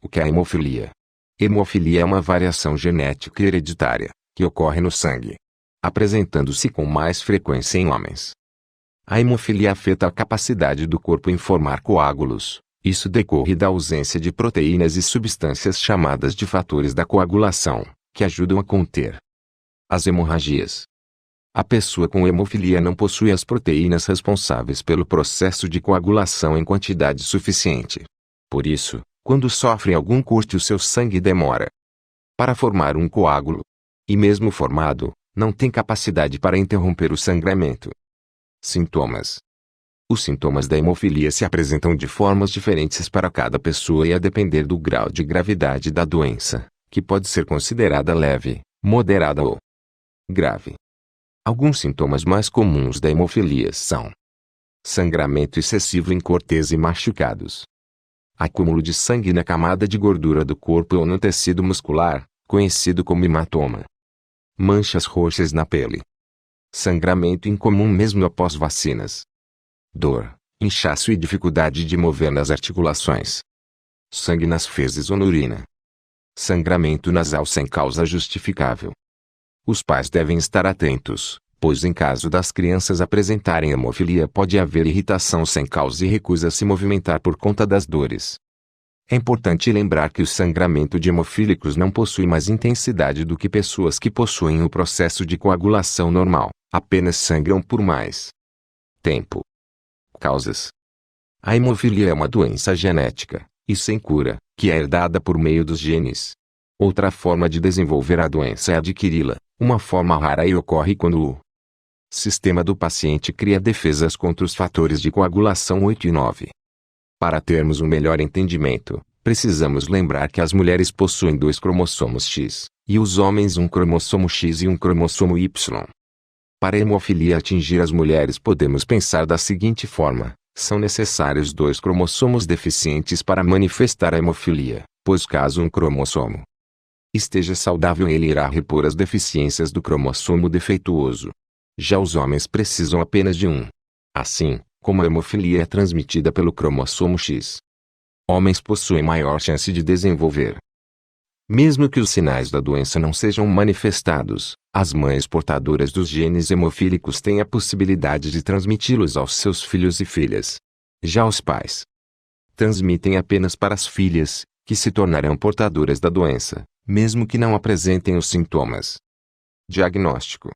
O que é a hemofilia? Hemofilia é uma variação genética hereditária, que ocorre no sangue, apresentando-se com mais frequência em homens. A hemofilia afeta a capacidade do corpo em formar coágulos. Isso decorre da ausência de proteínas e substâncias chamadas de fatores da coagulação, que ajudam a conter as hemorragias. A pessoa com hemofilia não possui as proteínas responsáveis pelo processo de coagulação em quantidade suficiente. Por isso, quando sofre algum corte, o seu sangue demora para formar um coágulo. E mesmo formado, não tem capacidade para interromper o sangramento. Sintomas. Os sintomas da hemofilia se apresentam de formas diferentes para cada pessoa e a depender do grau de gravidade da doença, que pode ser considerada leve, moderada ou grave. Alguns sintomas mais comuns da hemofilia são: sangramento excessivo em corteza e machucados, acúmulo de sangue na camada de gordura do corpo ou no tecido muscular, conhecido como hematoma, manchas roxas na pele, sangramento incomum mesmo após vacinas, dor, inchaço e dificuldade de mover nas articulações, sangue nas fezes ou na urina, sangramento nasal sem causa justificável. Os pais devem estar atentos, pois em caso das crianças apresentarem hemofilia pode haver irritação sem causa e recusa a se movimentar por conta das dores. É importante lembrar que o sangramento de hemofílicos não possui mais intensidade do que pessoas que possuem o processo de coagulação normal, apenas sangram por mais tempo. Causas. A hemofilia é uma doença genética, e sem cura, que é herdada por meio dos genes. Outra forma de desenvolver a doença é adquiri-la, uma forma rara e ocorre quando o sistema do paciente cria defesas contra os fatores de coagulação 8 e 9. Para termos um melhor entendimento, precisamos lembrar que as mulheres possuem 2 cromossomos X, e os homens um cromossomo X e um cromossomo Y. Para a hemofilia atingir as mulheres podemos pensar da seguinte forma: são necessários 2 cromossomos deficientes para manifestar a hemofilia, pois caso um cromossomo esteja saudável ele irá repor as deficiências do cromossomo defeituoso. Já os homens precisam apenas de um. Assim, como a hemofilia é transmitida pelo cromossomo X, homens possuem maior chance de desenvolver. Mesmo que os sinais da doença não sejam manifestados, as mães portadoras dos genes hemofílicos têm a possibilidade de transmiti-los aos seus filhos e filhas. Já os pais transmitem apenas para as filhas, que se tornarão portadoras da doença, mesmo que não apresentem os sintomas. Diagnóstico.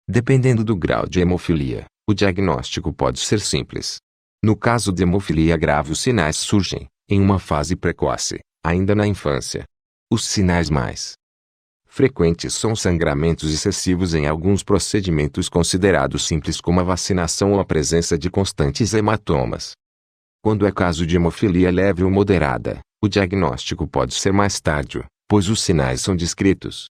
Dependendo do grau de hemofilia, o diagnóstico pode ser simples. No caso de hemofilia grave, os sinais surgem em uma fase precoce, ainda na infância. Os sinais mais frequentes são sangramentos excessivos em alguns procedimentos considerados simples como a vacinação ou a presença de constantes hematomas. Quando é caso de hemofilia leve ou moderada, o diagnóstico pode ser mais tardio, pois os sinais são descritos.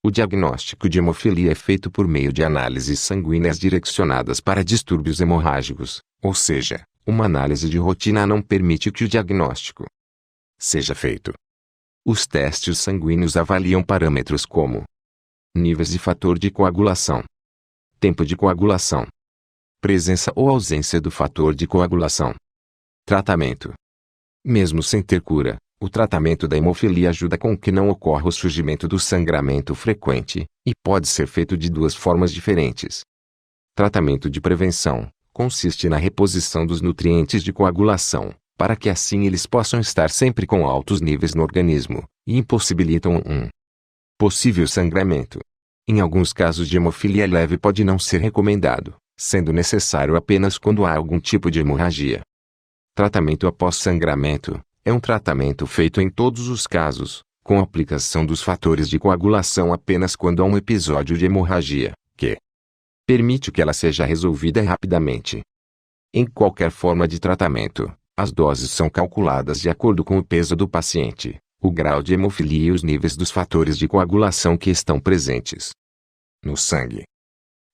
O diagnóstico de hemofilia é feito por meio de análises sanguíneas direcionadas para distúrbios hemorrágicos, ou seja, uma análise de rotina não permite que o diagnóstico seja feito. Os testes sanguíneos avaliam parâmetros como níveis de fator de coagulação, tempo de coagulação, presença ou ausência do fator de coagulação. Tratamento. Mesmo sem ter cura, o tratamento da hemofilia ajuda com que não ocorra o surgimento do sangramento frequente, e pode ser feito de 2 formas diferentes. Tratamento de prevenção consiste na reposição dos nutrientes de coagulação, para que assim eles possam estar sempre com altos níveis no organismo, e impossibilitam um possível sangramento. Em alguns casos de hemofilia leve pode não ser recomendado, sendo necessário apenas quando há algum tipo de hemorragia. Tratamento após sangramento é um tratamento feito em todos os casos, com aplicação dos fatores de coagulação apenas quando há um episódio de hemorragia, que permite que ela seja resolvida rapidamente. Em qualquer forma de tratamento, as doses são calculadas de acordo com o peso do paciente, o grau de hemofilia e os níveis dos fatores de coagulação que estão presentes no sangue.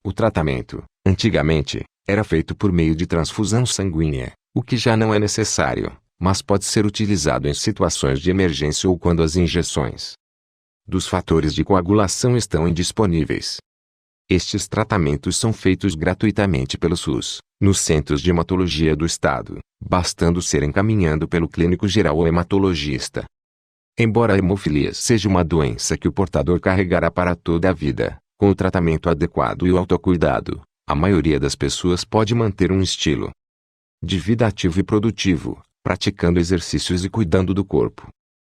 O tratamento, antigamente, era feito por meio de transfusão sanguínea, o que já não é necessário, mas pode ser utilizado em situações de emergência ou quando as injeções dos fatores de coagulação estão indisponíveis. Estes tratamentos são feitos gratuitamente pelo SUS, nos centros de hematologia do Estado, bastando ser encaminhado pelo clínico geral ou hematologista. Embora a hemofilia seja uma doença que o portador carregará para toda a vida, com o tratamento adequado e o autocuidado, a maioria das pessoas pode manter um estilo de vida ativo e produtivo, praticando exercícios e cuidando do corpo.